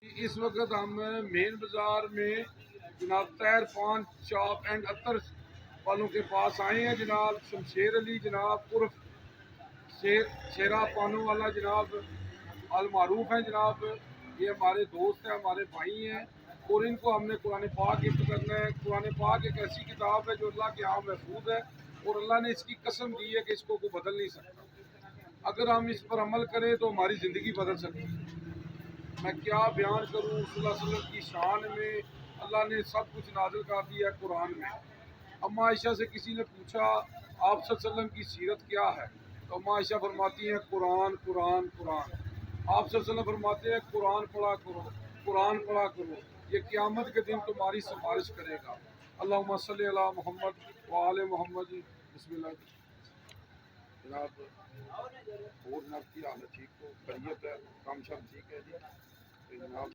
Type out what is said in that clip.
اس وقت ہم مین بازار میں جناب طاہر پان چاپ اینڈ عطر والوں کے پاس آئے ہیں. جناب شمشیر علی جناب عرف شیرا پانوں والا جناب المعروف ہیں. جناب یہ ہمارے دوست ہیں، ہمارے بھائی ہیں، اور ان کو ہم نے قرآن پاک گفٹ کرنا ہے. قرآن پاک ایک ایسی کتاب ہے جو اللہ کے ہاں محفوظ ہے، اور اللہ نے اس کی قسم دی ہے کہ اس کو کوئی بدل نہیں سکتا. اگر ہم اس پر عمل کریں تو ہماری زندگی بدل سکتی ہے. میں کیا بیان کروں صلی اللہ علیہ وسلم کی شان میں. اللہ نے سب کچھ نازل کر دیا ہے قرآن میں. اما عائشہ سے کسی نے پوچھا آپ صلی اللہ علیہ وسلم کی سیرت کیا ہے، تو اما عائشہ فرماتی ہیں قرآن قرآن قرآن. آپ صلی اللہ علیہ وسلم فرماتے ہیں قرآن پڑھا کرو، قرآن پڑھا کرو، یہ قیامت کے دن تمہاری سفارش کرے گا. اللہم صلی علی محمد وآل محمد. بسم اللہ. جناب اور جناب کی حالت ٹھیک ہو، خیریت ہے، کام شام ٹھیک ہے جی جناب.